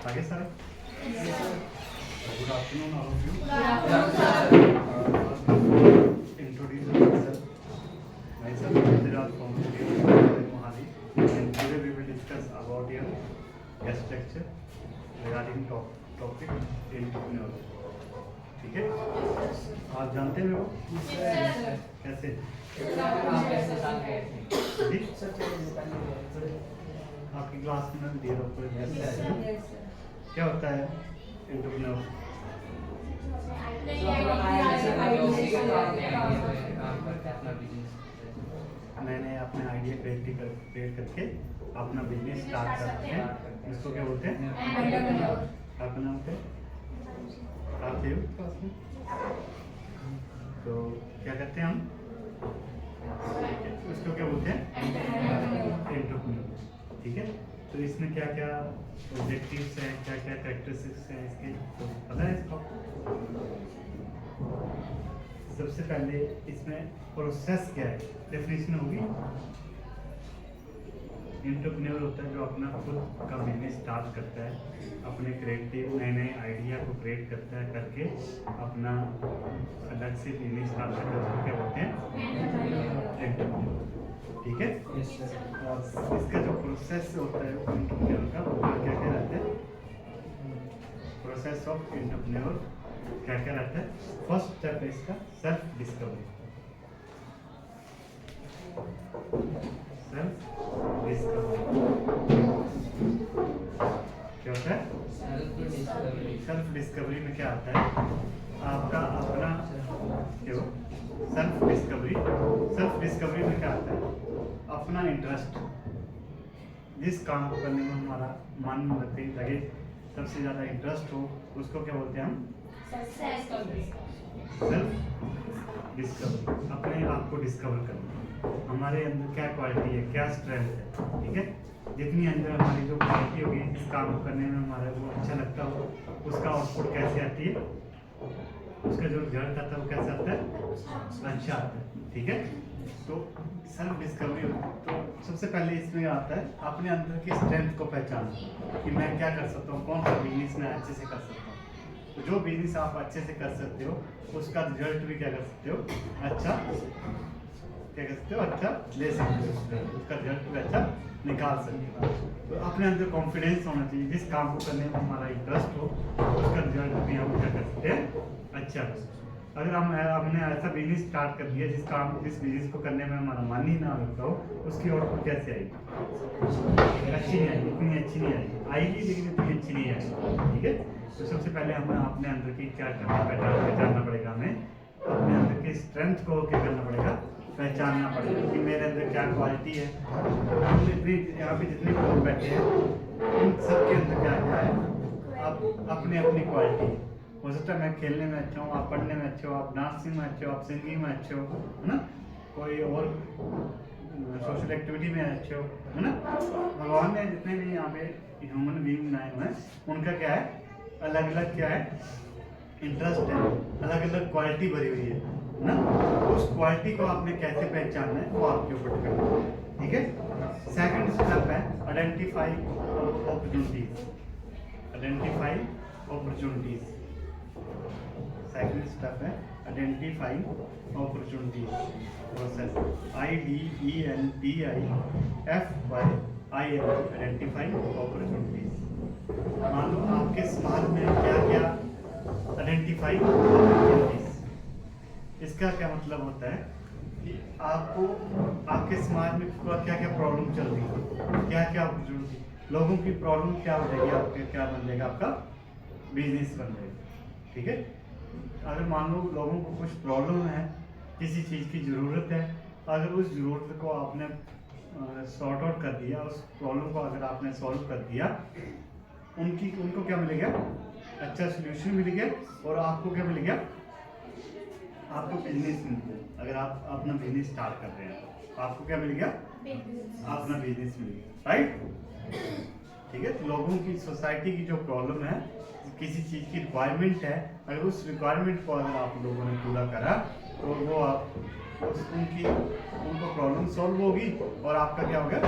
आगे sir. Good afternoon all of you. Introduce myself. Myself is Raj from Mohali, and today we will discuss about your guest lecture regarding topic entrepreneurship. ठीक है? आप जानते हैं वो? कैसे? आपकी क्लास में भी दिया क्या होता है एंटरप्रेन्योर? मैंने अपने आइडिया क्रिएट करके अपना बिजनेस स्टार्ट करते हैं, इसको क्या बोलते हैं? आपका नाम क्या है? आप थे तो क्या करते हैं हम उसको क्या बोलते हैं? एंटरप्रेन्योर। ठीक है, तो इसमें क्या क्या ऑब्जेक्टिव्स हैं, क्या क्या कैरेक्टरिस्टिक्स हैं इसके, तो पता है इसको? सबसे पहले इसमें प्रोसेस क्या है, डेफिनेशन होगी। एंटरप्रेन्योर होता है जो अपना खुद का बिजनेस स्टार्ट करता है, अपने क्रिएटिव नए नए आइडिया को क्रिएट करता है करके अपना अलग से बिजनेस स्टार्ट करता है, उसको क्या बोलते हैं? एंटरप्रेन्योर। ठीक है, और इसका जो प्रोसेस होता है एंटरप्रेन्योर का, वो क्या क्या रहता है? प्रोसेस ऑफ एंटरप्रेन्योर क्या क्या रहता है? फर्स्ट स्टेप है इसका सेल्फ डिस्कवरी। सेल्फ डिस्कवरी क्या होता है? सेल्फ डिस्कवरी में क्या आता है? आपका अपना क्यों सेल्फ डिस्कवरी में क्या आता है? अपना इंटरेस्ट, जिस काम को करने में हमारा मन लगे, सबसे ज़्यादा इंटरेस्ट हो, उसको क्या बोलते हैं हम? Self discovery. अपने आप को डिस्कवर करना, हमारे अंदर क्या क्वालिटी है, क्या स्ट्रेंथ है। ठीक है, जितनी अंदर हमारी जो क्वालिटी होगी, जिस काम को करने में हमारा वो अच्छा लगता हो, उसका आउटपुट कैसे आती है, उसका जो रिजल्ट आता है वो कैसे आता है? अच्छा आता है। ठीक है, तो सेल्फ डिस्कवरी, तो सबसे पहले इसमें आता है अपने अंदर की स्ट्रेंथ को पहचानना कि मैं क्या कर सकता हूँ, कौन सा बिजनेस मैं अच्छे से कर सकता हूँ। तो जो बिजनेस आप अच्छे से कर सकते हो, उसका रिजल्ट भी क्या कर सकते हो? अच्छा क्या कर सकते हो? अच्छा ले सकते हो, उसका रिजल्ट भी अच्छा निकाल सकते हो। तो अपने अंदर कॉन्फिडेंस होना चाहिए, जिस काम को करने में हमारा इंटरेस्ट हो, उसका रिजल्ट भी हम क्या कर सकते हैं? अच्छा। अगर हमने ऐसा बिजनेस स्टार्ट कर दिया जिस बिजनेस को करने में हमारा मन ही ना लगता हो, उसकी आउटपुट कैसे आएगी? अच्छी नहीं आएगी, इतनी अच्छी नहीं आएगी, लेकिन इतनी अच्छी नहीं आएगी। ठीक है, तो सबसे पहले हमें अपने अंदर की क्या पहचानना पड़ेगा, हमें अपने अंदर की स्ट्रेंथ को क्या करना पड़ेगा? पहचानना पड़ेगा कि मेरे अंदर क्या क्वालिटी है। यहाँ पे जितने लोग बैठे हैं, उन सबके अंदर क्या क्या है? आप अपनी अपनी क्वालिटी है। हो सकता है मैं खेलने में अच्छा हूँ, आप पढ़ने में अच्छे हो, आप डांसिंग में अच्छे हो, आप सिंगिंग में अच्छे हो, है ना? कोई और सोशल एक्टिविटी में अच्छे हो, है ना? भगवान ने जितने भी यहाँ पे ह्यूमन बीइंग बनाए हुए हैं, उनका क्या है? अलग अलग क्या है? इंटरेस्ट है, अलग अलग क्वालिटी भरी हुई है ना? उस क्वालिटी को आपने कैसे पहचानना है, वो आपके ऊपर डिपेंड है। ठीक है, सेकंड स्टेप है आइडेंटिफाई अपॉर्चुनिटीज। सेकंड स्टेप है identify opportunities process, IDENTIFY identify opportunities. मान लो आपके समाज में क्या क्या आइडेंटिफाई अपॉर्चुनिटीज, इसका क्या मतलब होता है कि आपको आपके समाज में क्या क्या प्रॉब्लम चल रही है, क्या क्या अपॉर्चुनिटी, लोगों की प्रॉब्लम क्या हो जाएगी, आपके क्या बन जाएगा? आपका बिजनेस बन जाएगा। ठीक है, अगर मान लो लोगों को कुछ प्रॉब्लम है, किसी चीज़ की ज़रूरत है, अगर उस ज़रूरत को आपने सॉर्ट आउट कर दिया, उस प्रॉब्लम को अगर आपने सॉल्व कर दिया, उनको क्या मिलेगा? अच्छा सोल्यूशन मिल गया, और आपको क्या मिल गया? आपको बिजनेस मिल गया। अगर आप अपना बिजनेस स्टार्ट कर रहे हैं, तो आपको क्या मिल गया? अपना बिजनेस मिल गया, राइट? ठीक है, तो लोगों की, सोसाइटी की जो प्रॉब्लम है, किसी चीज़ की रिक्वायरमेंट है, अगर उस रिक्वायरमेंट को अगर आप लोगों ने पूरा करा, तो वो उनको प्रॉब्लम सॉल्व होगी, और आपका क्या होगा?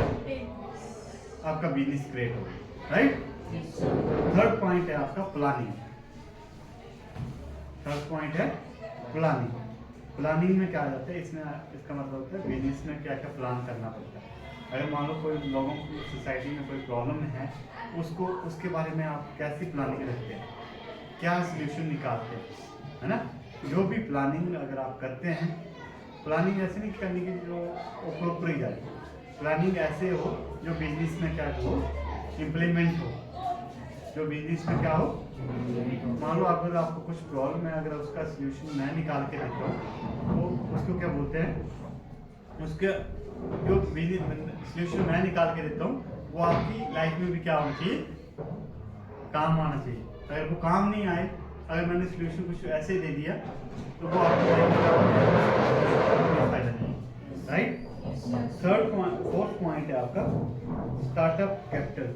आपका बिजनेस क्रिएट होगा, राइट। थर्ड पॉइंट है आपका प्लानिंग। थर्ड पॉइंट है प्लानिंग। प्लानिंग में क्या आ जाता है, इसमें इसका मतलब होता है बिजनेस में क्या क्या प्लान करना पड़ता है। अगर मान लो कोई लोगों की सोसाइटी में कोई प्रॉब्लम है, उसको उसके बारे में आप कैसी प्लानिंग रखते हैं, क्या सोल्यूशन निकालते हैं, है ना। जो भी प्लानिंग अगर आप करते हैं, प्लानिंग ऐसे नहीं करनी कि जो ऊपर ही जाए। प्लानिंग ऐसे हो जो बिजनेस में क्या हो, इम्प्लीमेंट हो, जो बिजनेस में क्या हो। मान लो अगर आपको कुछ प्रॉब्लम है, अगर उसका सोल्यूशन मैं निकाल के देता हूँ, वो उसको क्या बोलते हैं, उसके जो बिजनेस सोल्यूशन मैं निकाल के देता हूँ वो आपकी लाइफ में भी क्या होना चाहिए, काम आना चाहिए। अगर वो काम नहीं आए, अगर मैंने सोल्यूशन कुछ ऐसे दे दिया तो वो आपकी लाइफ में फायदा नहीं, right. Third point, fourth point है आपका स्टार्टअप कैपिटल।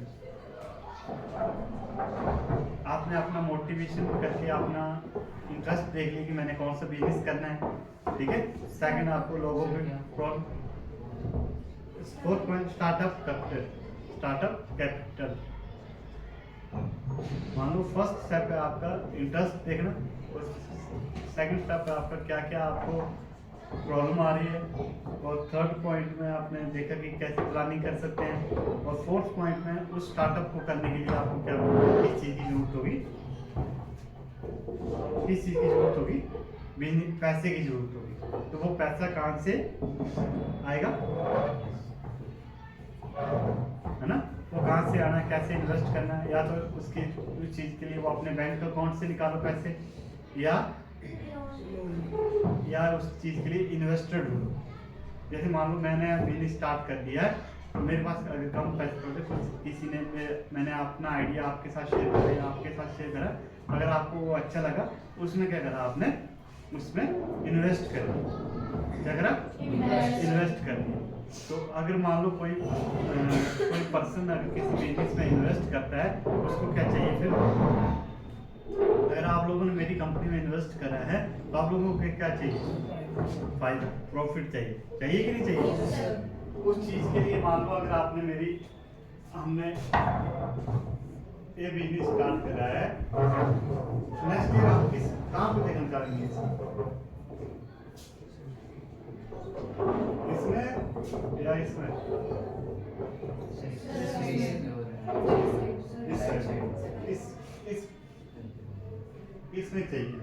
आपने अपना मोटिवेशन करके अपना इंटरेस्ट देख लिया कि मैंने कौन सा बिजनेस करना है, ठीक है। सेकंड आपको लोगों के fourth point startup capital. Startup capital मान लो फर्स्ट स्टेप है आपका इंटरेस्ट देखना, और सेकंड स्टेप है आपका क्या क्या आपको प्रॉब्लम आ रही है, और थर्ड पॉइंट में आपने देखा कि कैसे प्लानिंग कर सकते हैं, और फोर्थ पॉइंट में उस स्टार्टअप को करने के लिए आपको क्या किस चीज़ की जरूरत होगी, किस चीज़ की जरूरत होगी, पैसे की जरूरत होगी। तो वो पैसा कहाँ से आएगा, है ना, वो कहाँ से आना है, कैसे इन्वेस्ट करना है। या तो उसकी उस चीज़ के लिए वो अपने बैंक अकाउंट से निकालो पैसे, या उस चीज़ के लिए इन्वेस्टर ढूंढो। जैसे मान लो मैंने बिजनेस स्टार्ट कर दिया है, तो मेरे पास अगर कम पैसे पड़े तो किसी ने मैंने अपना आइडिया आपके साथ शेयर करा या आपके साथ शेयर करा, अगर आपको वो अच्छा लगा उसमें क्या करा आपने, उसमें इन्वेस्ट कर दिया। क्या करा, इन्वेस्ट कर दिया। तो अगर मान लो कोई पर्सन अगर किसी बिजनेस में इन्वेस्ट करता है, उसको क्या चाहिए फिर। अगर आप लोगों ने मेरी कंपनी में इन्वेस्ट करा है तो आप लोगों को क्या चाहिए, फायदा, प्रॉफिट चाहिए, चाहिए कि नहीं चाहिए। उस चीज़ के लिए मान लो अगर आपने हमने ये बिजनेस स्टार्ट करा है, नेक्स्ट ईयर आप किस कहाँ पे देखना चाहेंगे, इसमें या इसमें, इसमें चाहिए,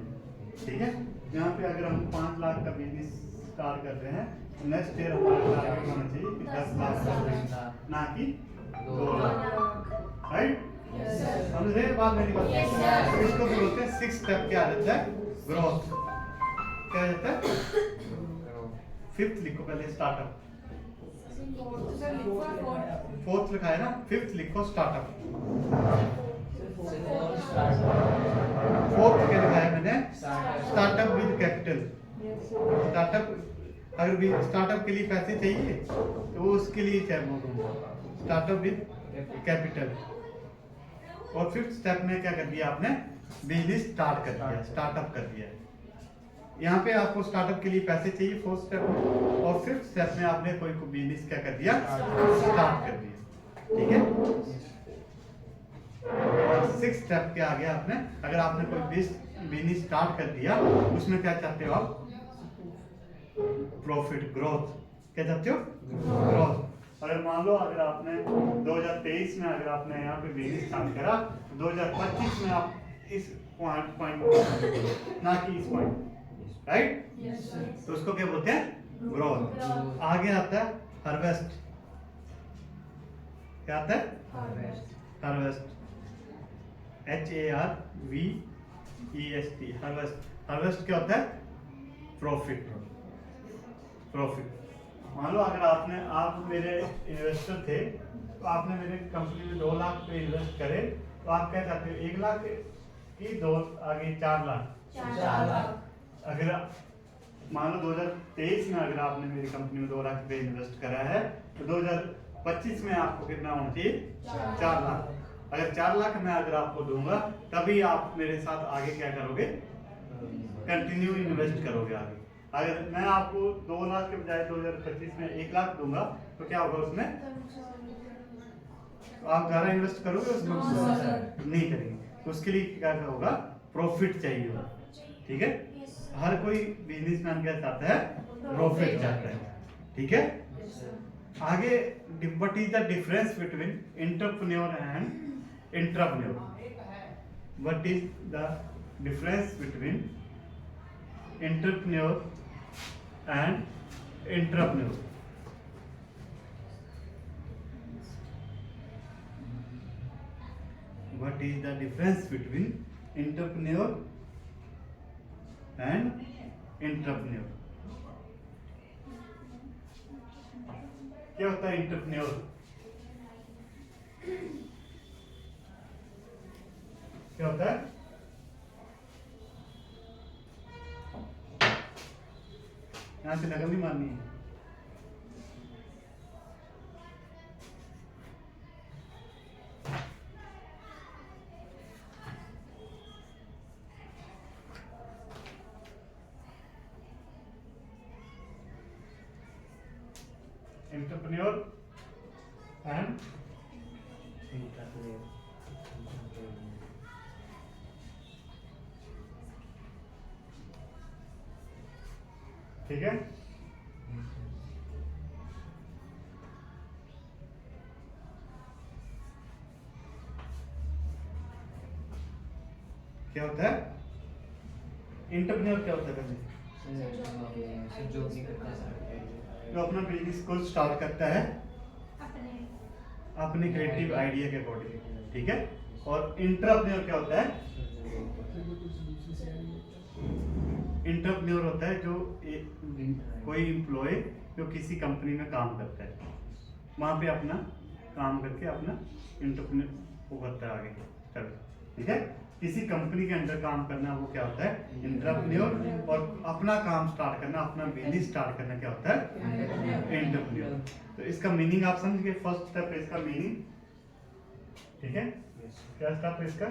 ठीक है। यहाँ पे अगर हम 5 लाख का बिजनेस स्टार्ट कर रहे हैं, तो नेक्स्ट ईयर हमारा टारगेट होना चाहिए कि 10 लाख का, ना कि 2 लाख, राइट। समझे बात मेरी बात। तो इसको भी बोलते हैं 6 स्टेप क्या रहता है, ग्रोथ। क्या रहता है, 5th लिखो पहले, स्टार्टअप। 4th लिखा है ना, 5th लिखो स्टार्टअप। 4th क्या लिखा है मैंने, स्टार्टअप विद कैपिटल। स्टार्टअप अगर स्टार्टअप के लिए पैसे चाहिए तो उसके लिए क्या बोलूँगा, स्टार्टअप विद कैपिटल। और 5th स्टेप में क्या कर दिया आपने, बिजनेस स्टार्ट कर दिया, स्टार्टअप कर दिया। यहाँ पे आपको स्टार्टअप के लिए पैसे चाहिए 4th स्टेप में, और 5th स्टेप में आपने कोई बिजनेस क्या कर दिया, स्टार्ट कर दिया, ठीक है। और 6th स्टेप क्या आ गया आपने, अगर आपने कोई बिजनेस स्टार्ट कर दिया, उसमें क्या चाहते हो आप, प्रॉफिट, ग्रोथ। क्या चाहते हो, ग्रोथ। अगर मान लो अगर आपने 2023 में अगर आपने यहाँ पे बिजनेस स्टार्ट करा, 2025 में आप इस पॉइंट ना कि इस पॉइंट, राइट। तो उसको क्या बोलते हैं, ग्रोथ। आगे आता है हार्वेस्ट। क्या आता है, हार्वेस्ट, HARVEST, हार्वेस्ट। हार्वेस्ट क्या होता है, प्रॉफिट, प्रॉफिट। मान लो अगर आप मेरे इन्वेस्टर थे, तो आपने मेरे कंपनी में 2 लाख पे इन्वेस्ट करे, तो आप क्या चाहते हो, 1 लाख की 2 आगे 4 लाख, 4 लाख। अगर मान लो 2023 में अगर आपने मेरी कंपनी में 2 लाख पे इन्वेस्ट करा है, तो 2025 में आपको कितना होना चाहिए, 4 लाख। अगर 4 लाख मैं अगर आपको दूंगा, तभी आप मेरे साथ आगे क्या करोगे, कंटिन्यू इन्वेस्ट करोगे आगे। अगर मैं आपको 2 लाख के बजाय 2025 में 1 लाख दूंगा, तो क्या होगा उसमें, आप ज़्यादा इन्वेस्ट करोगे उसमें? No, sir. नहीं करेंगे, तो उसके लिए क्या होगा, प्रॉफिट चाहिए होगा, ठीक है। हर कोई बिजनेसमैन क्या चाहता है, प्रॉफिट चाहता है, ठीक है। आगे what is the difference between entrepreneur and intrapreneur? What is the difference between entrepreneur and intrapreneur? What is the difference between entrepreneur and entrepreneur? क्या होता है entrepreneur? क्या होता है? यहाँ से नकल नहीं मारनी है। Entrepreneur and ठीक है। क्या होता है एंटरप्रेन्योर? क्या होता है पहले? जो अपना बिजनेस को स्टार्ट करता है अपने क्रिएटिव आइडिया के अकॉर्डिंग, ठीक है। और इंट्राप्रेन्योर क्या होता है? इंट्राप्रेन्योर होता है जो कोई एम्प्लॉय जो किसी कंपनी में काम करता है, वहां पे अपना काम करके अपना इंटरप्रेन्योर वो करता है आगे, चलो ठीक है। किसी कंपनी के अंदर काम करना वो क्या होता है, इंट्राप्रेन्योर। और अपना काम स्टार्ट करना, अपना बिजनेस स्टार्ट करना क्या होता है, इंट्राप्रेन्योर। तो इसका मीनिंग आप समझ गए। फर्स्ट स्टेप है इसका मीनिंग, ठीक है। क्या स्टेप है इसका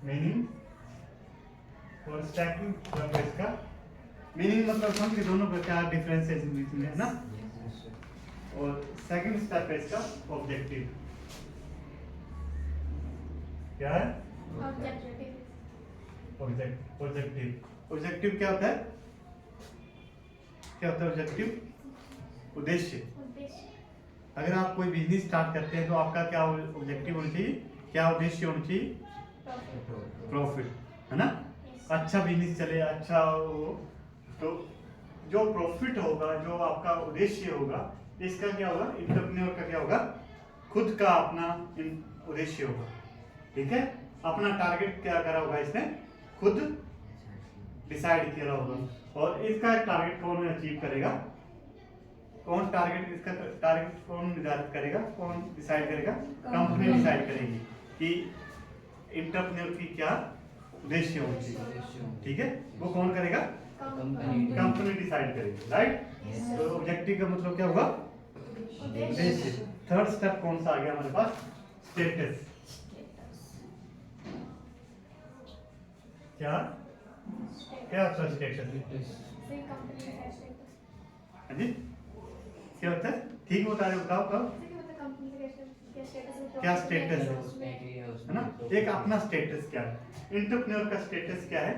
मीनिंग, और सेकंड स्टेप है इसका मीनिंग, मतलब समझ दोनों का क्या डिफरेंस है इस बीच में, है ना। और सेकंड स्टेप है इसका ऑब्जेक्टिव। क्या है? ऑब्जेक्टिव। ऑब्जेक्टिव क्या होता है? क्या होता है ऑब्जेक्टिव? उद्देश्य। अगर आप कोई बिजनेस स्टार्ट करते हैं तो आपका क्या ऑब्जेक्टिव होना चाहिए, क्या उद्देश्य होना चाहिए? प्रॉफिट, है ना। अच्छा बिजनेस चले, अच्छा हो, तो जो प्रॉफिट होगा, जो आपका उद्देश्य होगा, इसका क्या होगा, एंटरप्रेन्योर का क्या होगा, खुद का अपना उद्देश्य होगा, ठीक है। अपना टारगेट क्या करा होगा इसने, खुद डिसाइड किया होगा। और इसका टारगेट कौन अचीव करेगा, कौन टारगेट, इसका टारगेट कौन निर्धारित करेगा, कौन डिसाइड करेगा? कंपनी डिसाइड करेगी कि एंटरप्रेन्योर की क्या उद्देश्य होना चाहिए, ठीक है। वो कौन करेगा? कंपनी डिसाइड करेगी, राइट। तो ऑब्जेक्टिव का मतलब क्या होगा, उद्देश्य। थर्ड स्टेप कौन सा आ गया हमारे पास, स्टेटस। क्या क्या होता है स्टेटस? हाँ जी, क्या होता है, ठीक बता रहे हो, बताओ क्या स्टेटस है ना। एक अपना स्टेटस क्या है, एंटरप्रेन्योर का स्टेटस क्या है,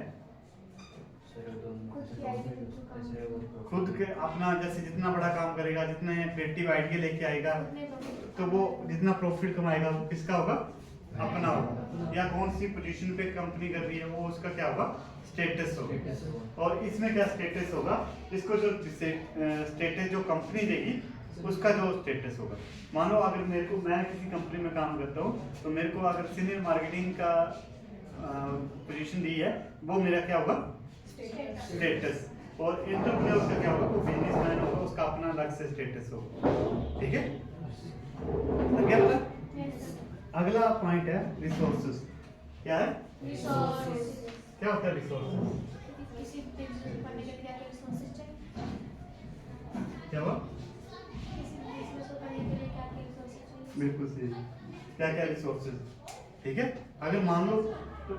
खुद के अपना, जैसे जितना बड़ा काम करेगा, जितना क्रिएटिव आइडिया लेके आएगा, तो वो जितना प्रॉफिट कमाएगा वो किसका होगा, अपना होगा। या कौन सी पोजीशन पे कंपनी कर रही है वो उसका क्या होगा, स्टेटस होगा। और इसमें क्या स्टेटस होगा, इसको जो स्टेटस जो कंपनी देगी उसका जो स्टेटस होगा। मानो अगर मेरे को, मैं किसी कंपनी में काम करता हूँ, तो मेरे को अगर सीनियर मार्केटिंग का पोजीशन दी है, वो मेरा क्या होगा, स्टेटस। और एंटरप्रेन्योर का क्या होगा, वो बिजनेसमैन होगा, उसका अपना अलग से स्टेटस होगा, ठीक है। तो क्या पता, अगला पॉइंट है रिसोर्सेज। क्या है, क्या होता है रिसोर्सेज? क्या हुआ, बिल्कुल सही, क्या क्या रिसोर्सेज, ठीक है। अगर मान लो तो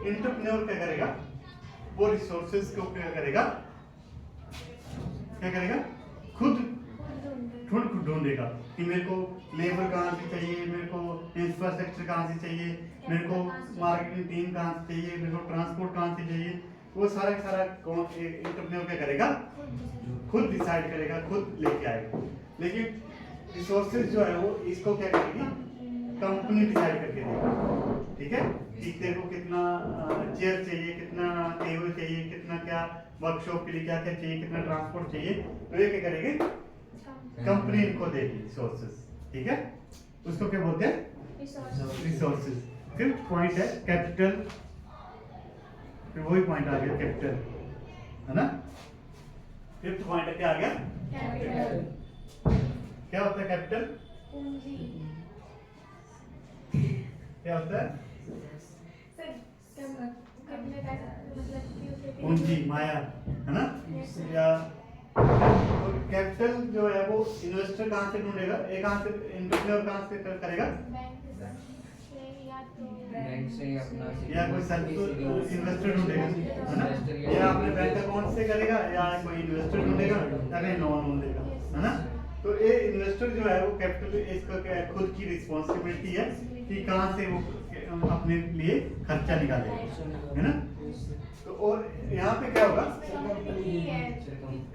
एंटरप्रेन्योर क्या करेगा, वो रिसोर्सेज को क्या करेगा, खुद ढूंढेगा कि मेरे को लेबर कहाँ से चाहिए, मेरे को इंफ्रास्ट्रक्चर कहाँ से चाहिए, मेरे को मार्केटिंग टीम कहाँ से चाहिए, मेरे को ट्रांसपोर्ट कहाँ से चाहिए। वो सारा का सारा कौन एंटरप्रेन्योर क्या करेगा, खुद डिसाइड करेगा, खुद लेके आएगा। लेकिन रिसोर्सेज जो है वो इसको क्या करेगी, कंपनी डिसाइड करके देगी। ठीक है, कि तेरे को कितना चेयर चाहिए, कितना टेबल चाहिए, कितना क्या वर्कशॉप के लिए क्या क्या चाहिए, कितना ट्रांसपोर्ट चाहिए, तो ये क्या करेगी, कंपनी इनको देगी रिसोर्सेज। ठीक है, उसको क्या बोलते हैं, रिसोर्सेज। फिर पॉइंट है कैपिटल, फिर वही पॉइंट आ गया कैपिटल, है ना। फिफ्थ पॉइंट है क्या आ गया, कैपिटल। क्या होता है कैपिटल, क्या होता है, पूंजी, माया, है ना। या कैपिटल जो है वो इन्वेस्टर कहाँ से ढूंढेगा, एक कहाँ से एंटरप्रेन्योर कहाँ से करेगा, बैंक से अपना या कोई सेल्फ इन्वेस्टर ढूंढेगा, है ना। या अपने बैंक अकाउंट से करेगा, या कोई इन्वेस्टर ढूंढेगा, या कहीं लोन ढूंढेगा, है ना। तो ये इन्वेस्टर जो है वो कैपिटल, इसका क्या है, खुद की रिस्पॉन्सिबिलिटी है कि कहाँ से वो अपने लिए खर्चा निकालेगा, है ना। तो और यहाँ पे क्या होगा,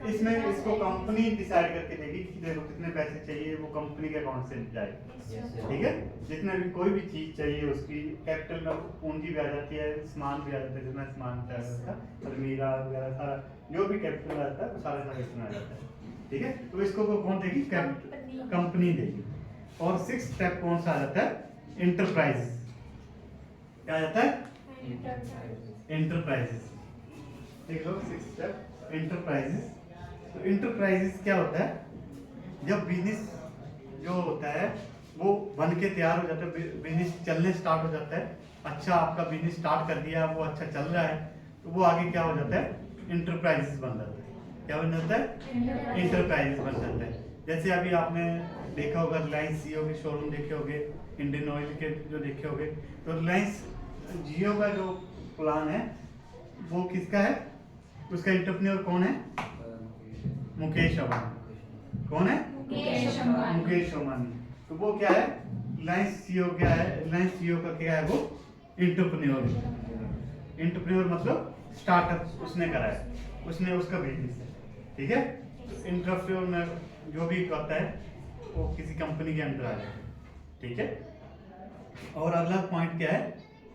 इसमें इसको कंपनी डिसाइड करके देगी कि देखो कितने पैसे चाहिए, वो कंपनी के अकाउंट से जाएगा। ठीक है, जितना भी कोई भी चीज चाहिए उसकी कैपिटल में पूंजी भी आ जाती है, सामान भी आ जाता है, जितना सामान चाहिए, अलमीरा वगैरह सारा जो भी कैपिटल आता है वो सारा सारा इसमें आ जाता है। ठीक है, तो इसको कौन देगी, कंपनी देगी। और सिक्स स्टेप कौन सा आ जाता है, इंटरप्राइजेस। क्या आ जाता है, इंटरप्राइजेस। देख लो सिक्स स्टेप इंटरप्राइजेस। तो इंटरप्राइजेस क्या होता है, जब बिजनेस जो होता है वो बन के तैयार हो जाता है, बिजनेस चलने स्टार्ट हो जाता है, अच्छा आपका बिजनेस स्टार्ट कर दिया, वो अच्छा चल रहा है, तो वो आगे क्या हो जाता है, इंटरप्राइजेस बन जाता है। क्या बन जाता है, इंटरप्राइजेस बन जाता है। जैसे अभी आपने देखा होगा रिलायंस जियो के शोरूम देखे होंगे, इंडियन ऑयल के जो देखे होंगे, तो रिलायंस जियो का जो प्लान है वो किसका है, उसका एंटरप्रेन्योर कौन है, मुकेश अंबानी। कौन है, मुकेश अंबानी। तो वो क्या है, रिलायंस जियो क्या है, रिलायंस जियो का क्या है, वो एंटरप्रेन्योर। एंटरप्रेन्योर मतलब स्टार्टअप उसने करा है, उसने उसका बिजनेस है। ठीक है, तो एंटरप्रेन्योर में जो भी करता है वो किसी कंपनी के अंडर आ जाता है। ठीक है, और अगला पॉइंट क्या है,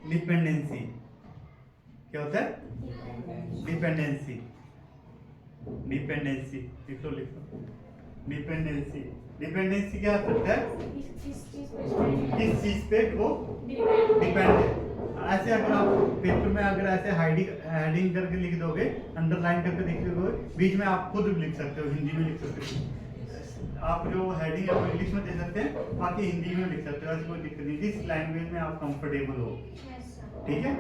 डिपेंडेंसी। क्या होता है, डिपेंडेंसी। डिपेंडेंसी लिखो लिखो, डिपेंडेंसी। डिपेंडेंसी क्या करता है, किस चीज पे वो डिपेंड है। ऐसे अगर आप पेपर में अगर ऐसे हेडिंग करके लिख दोगे, अंडरलाइन करके लिख दोगे, बीच में आप खुद भी लिख सकते हो, हिंदी में लिख सकते हो। आप जो हेडिंग है वो इंग्लिश में दे सकते हैं, बाकी हिंदी में लिख सकते हो, ऐसी कोई दिक्कत नहीं, जिस लैंग्वेज में आप कंफर्टेबल हो। ठीक है,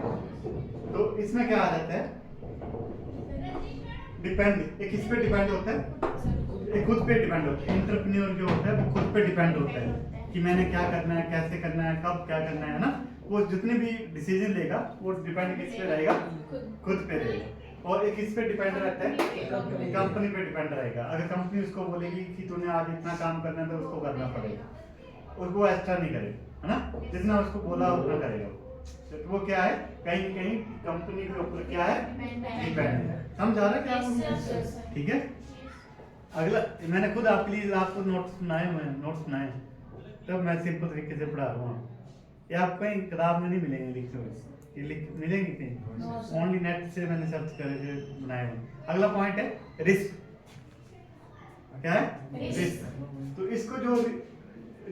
तो इसमें क्या आ जाता है, डिपेंड, एक किस पे डिपेंड होता है, एक खुद पे डिपेंड होता है। एंटरप्रेन्योर जो होता है वो खुद पे डिपेंड होता है कि मैंने क्या करना है, कैसे करना है, कब क्या करना है ना। वो जितने भी डिसीजन लेगा वो डिपेंड किस पे रहेगा, खुद पे रहेगा। और एक किस पे डिपेंड रहता है, कंपनी पे डिपेंड रहेगा। अगर कंपनी उसको बोलेगी कि तूने आज इतना काम करना है तो उसको करना पड़ेगा, उसको एक्स्ट्रा नहीं करेगा, है ना, जितना उसको बोला उतना करेगा। तो वो क्या है, कहीं कहीं कंपनी के ऊपर क्या है, डिपेंड है। समझा रहे क्या आपको, ठीक है। अगला मैंने खुद आपके लिए आपको नोट्स बनाए, तब मैं सिंपल तरीके से पढ़ा रहा हूँ। ये आपको कहीं किताब में नहीं मिलेंगे लिखे हुए, ये मिलेंगे कहीं, ओनली नेट से मैंने सर्च करके बनाए हुए। अगला पॉइंट है रिस्क। क्या है, रिस्क। तो इसको जो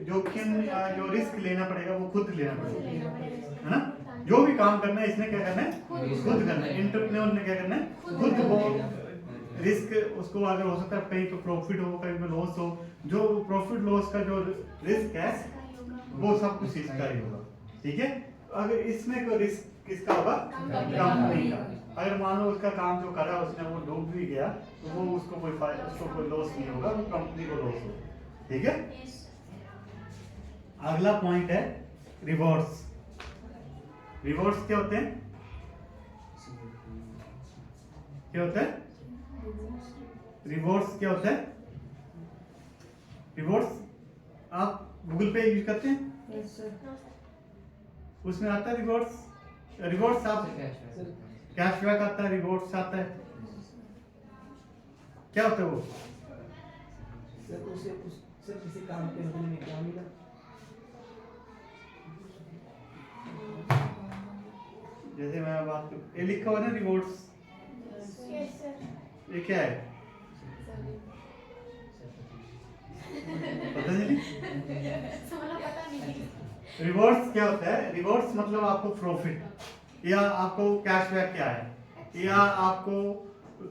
जोखिम या जो रिस्क लेना पड़ेगा वो खुद लेना पड़ेगा, है ना। जो भी काम करना है इसने क्या करना है, खुद करना है। एंटरप्रेन्योर ने क्या करना है, खुद वो रिस्क, उसको अगर हो सकता है कहीं पे प्रॉफिट हो, कहीं पे लॉस हो, जो प्रॉफिट लॉस का जो रिस्क है वो सब कुछ इसका ही होगा। ठीक है, अगर इसमें कोई रिस्क किसका होगा, कंपनी का। अगर मान लो उसका काम जो करा उसने वो डूब भी गया तो वो उसको कोई फायदा, उसको कोई लॉस नहीं होगा, वो कंपनी को लॉस होगा। ठीक है, अगला पॉइंट है रिवॉर्ड्स। रिवॉर्ड्स क्या होते हैं, क्या होता है, रिवॉर्ड्स क्या होता है, रिवॉर्ड्स आप गूगल पे यूज करते हैं, यस सर। उसमें आता है रिवॉर्ड्स। रिवॉर्ड्स आप कैशबैक आता है, रिवॉर्ड्स आता है, क्या होता है वो? सर उसे सर किसी काम के बदले में क्या मिला? जैसे मैं बात करूं, ये लिखा हुआ है ना रिवॉर्ड्स, यस सर। ये क्या है पता नहीं? पता नहीं। रिवॉर्ड्स क्या होता है? रिवॉर्ड्स मतलब आपको प्रॉफिट या आपको कैशबैक क्या है, या आपको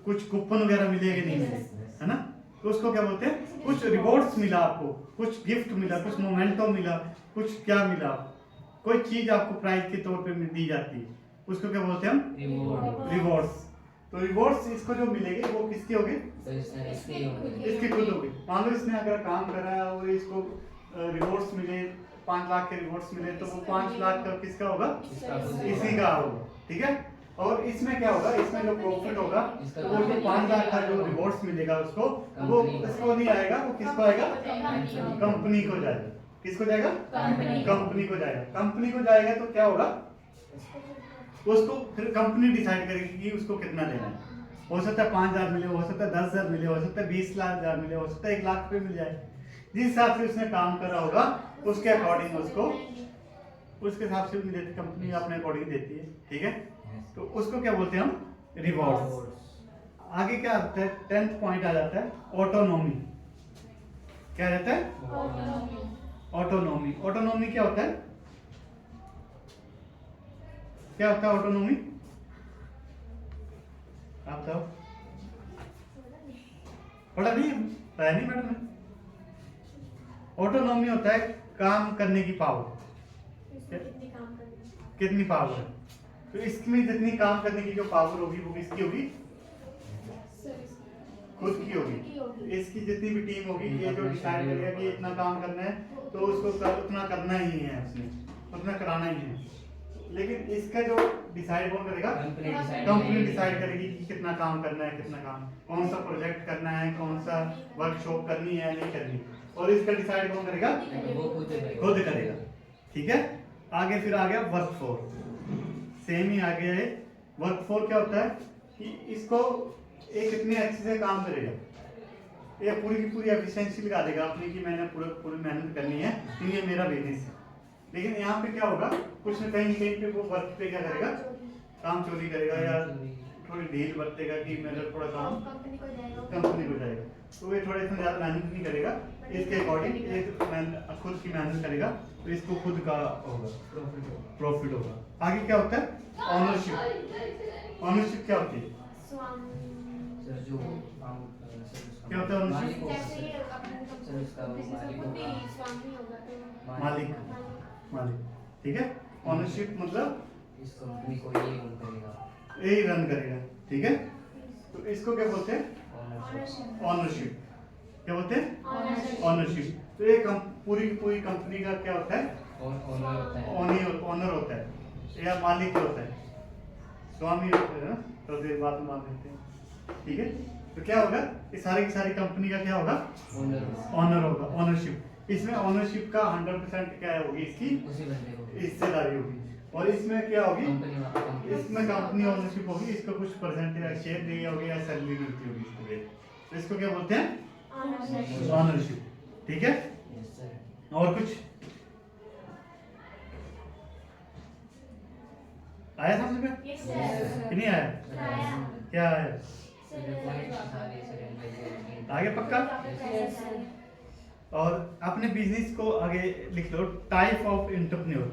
कुछ कूपन वगैरह मिले कि नहीं मिले, है ना? तो उसको क्या बोलते हैं? कुछ रिवॉर्ड्स मिला आपको, कुछ गिफ्ट मिला, कुछ मोमेंटो मिला, कुछ क्या मिला, कोई चीज आपको प्राइज के तौर पे दी जाती है, उसको क्या बोलते हैं हम? रिवॉर्ड्स। तो रिवॉर्ड्स इसको जो मिलेगी वो किसकी होगी? इसकी खुद होगी। मान लो इसने अगर काम करा है और इसको रिवॉर्ड्स मिले, 5 लाख के रिवॉर्ड्स मिले, तो वो 5 लाख का किसका होगा? इसी का होगा, ठीक है। और इसमें क्या होगा? इसमें जो प्रॉफिट होगा तो वो जो 5 लाख का जो रिवॉर्ड्स मिलेगा उसको, वो इसको नहीं आएगा, वो किसको आएगा? कंपनी को जाएगा। किसको जाएगा? कंपनी को जाएगा। कंपनी को जाएगा तो क्या होगा? उसको फिर कंपनी डिसाइड करेगी कि उसको कितना देना है। हो सकता है 5,000 मिले, हो सकता है 10,000 मिले, हो सकता है 20,000 मिले, हो सकता है 1 लाख रुपए मिल जाए। जिस हिसाब से उसने काम करा होगा उसके अकॉर्डिंग उसको, उसके हिसाब से देती कंपनी अपने अकॉर्डिंग देती है, ठीक है। तो उसको क्या बोलते हैं हम? रिवॉर्ड्स। आगे क्या आता है? 10th पॉइंट आ जाता है ऑटोनॉमी। क्या आ जाता है? ऑटोनॉमी। ऑटोनॉमी क्या होता है? क्या होता है ऑटोनॉमी? आप बताओ। पढ़ा नहीं पढ़ा नहीं मैडम ने? ऑटोनॉमी होता है काम करने की पावर। कितनी पावर है? तो इसमें जितनी काम करने की जो पावर होगी वो किसकी होगी? खुद की होगी। इसकी जितनी भी टीम होगी, ये जो डिसाइड करेगा कि इतना काम करना है तो उसको उतना करना ही है, उसने उतना कराना ही है। लेकिन इसका जो डिसाइड कौन करेगा? कंपनी डिसाइड करेगी कि कितना काम करना है, कितना काम, कौन सा प्रोजेक्ट करना है, कौन सा वर्कशॉप करनी है नहीं करनी, और इसका डिसाइड कौन करेगा? खुद करेगा, ठीक है। आगे फिर आ गया वर्कफोर्स। सेम ही आगे है। वर्कफोर्स क्या होता है कि इसको एक कितने अच्छे से काम करेगा, ये पूरी की पूरी एफिशिएंसी लगा देगा अपनी कि मैंने पूरी मेहनत करनी है तो ये मेरा बिजनेस है। लेकिन यहाँ पे क्या होगा? कुछ न कहीं पे वो वर्क पे क्या करेगा? काम चोरी करेगा या थोड़ी ढील बरतेगा कि मेरा थोड़ा काम कंपनी को जाएगा। तो ये थोड़ा इतना ज़्यादा मेहनत नहीं करेगा, इसके अकॉर्डिंग ये खुद की मेहनत करेगा तो इसको खुद का होगा प्रॉफिट होगा। आगे क्या होता है? ऑनरशिप। ऑनरशिप क्या होती है? क्या होता है ऑनरशिप? मालिक। मालिक, ठीक है। ऑनरशिप मतलब इस कंपनी को ये रन करेगा, यही रन करेगा, ठीक है। तो इसको क्या बोलते हैं? ऑनरशिप। क्या बोलते हैं? ऑनरशिप। तो ये पूरी की पूरी कंपनी का क्या होता है? ऑनर होता है या मालिक होता है, स्वामी होता है ना। तो देर बाद में मान लेते हैं, ठीक है। तो क्या होगा? ये सारी की सारी कंपनी का क्या होगा? ऑनर होगा, ऑनरशिप। इसमें ऑनरशिप का 100% क्या होगी? इसकी हिस्सेदारी होगी। और इसमें क्या होगी? इसमें कंपनी ऑनरशिप होगी, इसको कुछ परसेंटेज शेयर दी होगी या सैलरी मिलती होगी इसको लिए। तो इसको क्या बोलते हैं? ऑनरशिप, ठीक है। और कुछ आया समझ में कि नहीं आया? क्या आया? आगे पक्का। और अपने बिजनेस को आगे लिख लो। Type of entrepreneur.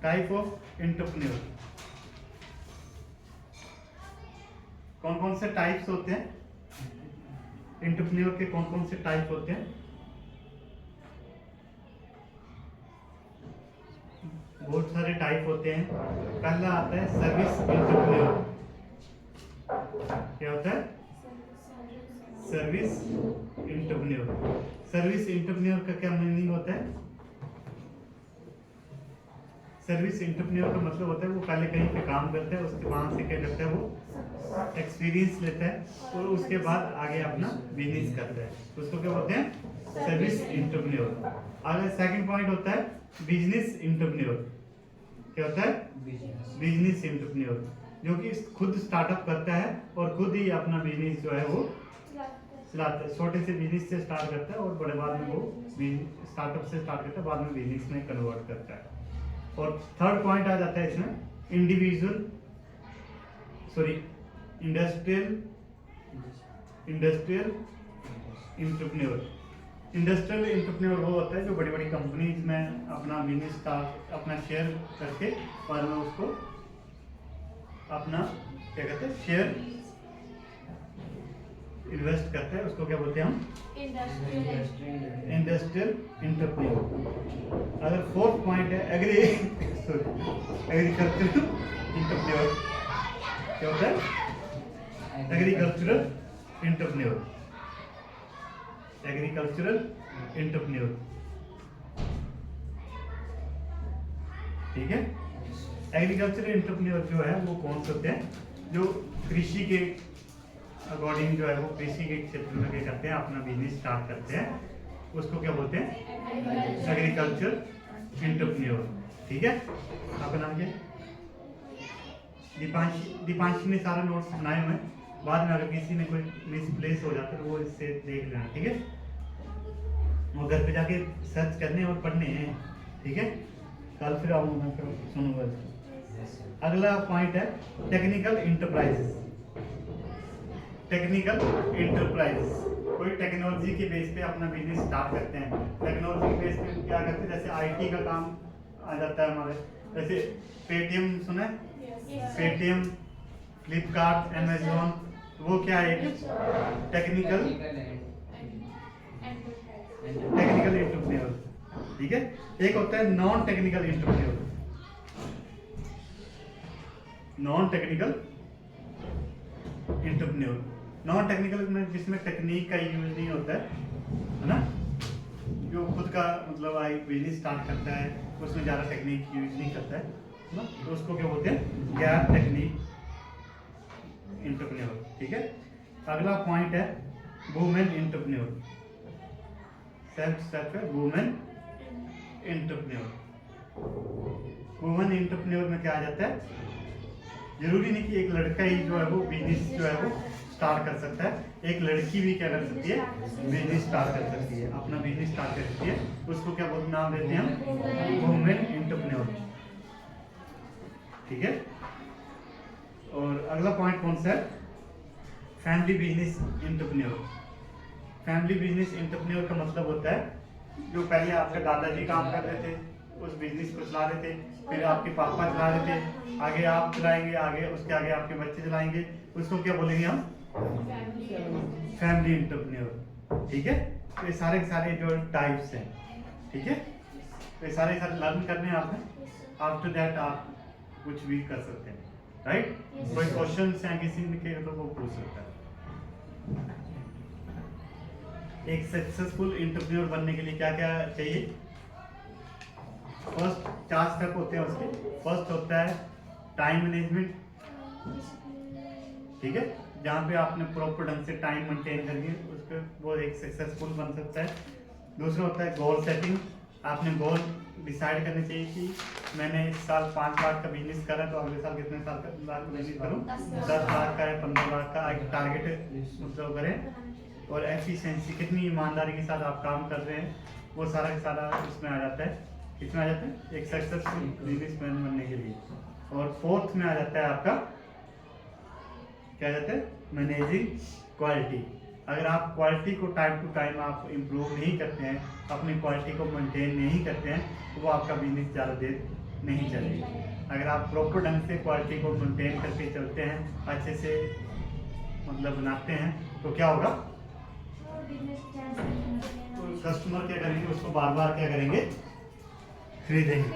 Type of entrepreneur कौन कौन से टाइप्स होते हैं? एंटरप्रेन्योर के कौन कौन से टाइप होते हैं? बहुत सारे टाइप होते हैं। पहला आता है सर्विस एंटरप्रेन्योर। क्या होता है? Service entrepreneur. सर्विस एंटरप्रेन्योर का क्या मीनिंग होता है? सर्विस एंटरप्रेन्योर का मतलब होता है वो पहले कहीं पे काम करता है, उसके वहाँ से क्या करता है वो एक्सपीरियंस लेता है और उसके बाद आगे अपना बिजनेस करता है, उसको क्या बोलते हैं सर्विस एंटरप्रेन्योर। अगला सेकंड पॉइंट होता है बिजनेस एंटरप्रेन्योर। क्या होता है बिजनेस एंटरप्रेन्योर, जो कि खुद स्टार्टअप करता है और खुद ही अपना बिजनेस जो है वो चलाता है। छोटे से बिजनेस से स्टार्ट करता है और बड़े बाद में वो स्टार्टअप से स्टार्ट करता है, बाद में बिजनेस में कन्वर्ट करता है। और थर्ड पॉइंट आ जाता है इसमें individual industrial entrepreneur. Industrial entrepreneur वो होता है जो बड़ी बड़ी कंपनीज में अपना बिजनेस स्टार्ट अपना शेयर करके बाद में उसको अपना क्या कहते हैं शेयर इन्वेस्ट करते हैं, उसको क्या बोलते हैं हम इंडस्ट्रियल एंटरप्रेन्योर। अगर फोर्थ पॉइंट है एग्रीकल्चरल एंटरप्रेन्योर। क्या होता है एग्रीकल्चरल एंटरप्रेन्योर। एग्रीकल्चरल एंटरप्रेन्योर, ठीक है। एग्रीकल्चरल एंटरप्रेन्योर जो है वो कौन से होते हैं जो कृषि के अकॉर्डिंग जो है वो कृषि के क्षेत्र में क्या करते हैं अपना बिजनेस स्टार्ट करते हैं, उसको क्या बोलते हैं एग्रीकल्चर एंटरप्रेन्योर, ठीक है। आपका नाम क्या है? दीपांशी ने सारा नोट्स बनाए हुए हैं, बाद में अगर किसी में कोई मिसप्लेस हो जाता है तो वो इससे देख लेना, ठीक है। वो घर पे जाके सर्च करने और पढ़ने हैं, ठीक है। कल फिर आऊँगा फिर सुनूंगा। अगला पॉइंट है टेक्निकल एंटरप्राइजेस। टेक्निकल एंटरप्राइजेस कोई टेक्नोलॉजी के बेस पे अपना बिजनेस स्टार्ट करते हैं। टेक्नोलॉजी के बेस पे क्या करते हैं, जैसे आईटी का काम आ जाता है हमारे, जैसे पेटीएम सुना है, पेटीएम, फ्लिपकार्ट, अमेजोन, वो क्या है टेक्निकल एंटरप्रेन्योर, ठीक है। एक होता है non technical entrepreneur. Non technical entrepreneur, non technical में जिसमें तकनीक का यूज नहीं होता है ना, जो खुद का मतलब आई बिजनेस स्टार्ट करता है उसमें ज़्यादा टेक्निक यूज नहीं करता है ना, तो उसको क्या बोलते हैं गैर टेक्निक एंटरप्रेन्योर, ठीक है। अगला पॉइंट है वुमेन एंटरप्रेन्योर। सेल्फ है वुमेन एंटरप्रेन्योर। वुमेन एंटरप्रेन्योर में क्या आ जाता है, जरूरी नहीं कि एक लड़का ही जो है वो बिजनेस जो है वो स्टार्ट कर सकता है, एक लड़की भी क्या कर सकती है बिजनेस स्टार्ट कर सकती है, अपना बिजनेस स्टार्ट कर सकती है, उसको क्या बोलते नाम देते हैं हम वुमेन एंटरप्रेन्योर, ठीक है। और अगला पॉइंट कौन सा है family business entrepreneur. Family business entrepreneur का मतलब होता है जो पहले आपके दादाजी काम कर रहे थे उस बिजनेस को चला रहे थे, फिर आपके पापा चला रहे थे, आगे आप चलाएंगे, आगे उसके आगे आपके बच्चे चलाएंगे, उसको क्या बोलेंगे हम फैमिली एंटरप्रेन्योर, ठीक है। तो ये सारे के सारे जो टाइप्स हैं, ठीक है, तो ये सारे लर्न करने हैं आपने, आफ्टर दैट आप कुछ भी कर सकते हैं, राइट। कोई क्वेश्चन है किसी के तो वो पूछ सकता है। एक सक्सेसफुल एंटरप्रेन्योर बनने के लिए क्या क्या चाहिए, फर्स्ट 4 स्टेप होते हैं उसके। फर्स्ट होता है टाइम मैनेजमेंट, ठीक है, जहाँ पे आपने प्रॉपर ढंग से टाइम मेंटेन करके उसके वो एक सक्सेसफुल बन सकता है। दूसरा होता है गोल सेटिंग, आपने गोल डिसाइड करने चाहिए कि मैंने इस साल 5 लाख का बिजनेस करा तो अगले साल कितने साल का लाख बिजनेस करूँ, 10 लाख का है, 15 लाख का एक टारगेट मतलब करें। और एफिशिएंसी कितनी ईमानदारी के साथ आप काम कर रहे हैं वो सारा का सारा इसमें आ जाता है, इसमें आ जाता है एक सक्सेसफुल बिजनेसमैन बनने के लिए। और फोर्थ में आ जाता है आपका क्या जाता है मैनेजिंग क्वालिटी। अगर आप क्वालिटी को टाइम टू टाइम आप इम्प्रूव नहीं करते हैं, अपनी क्वालिटी को मेंटेन नहीं करते हैं, तो वो आपका बिजनेस ज़्यादा देर नहीं चलेगा। अगर आप प्रॉपर ढंग से क्वालिटी को मेंटेन करके चलते हैं, अच्छे से मतलब बनाते हैं, तो क्या होगा तो कस्टमर क्या करेंगे, उसको बार बार क्या करेंगे खरीदेंगे।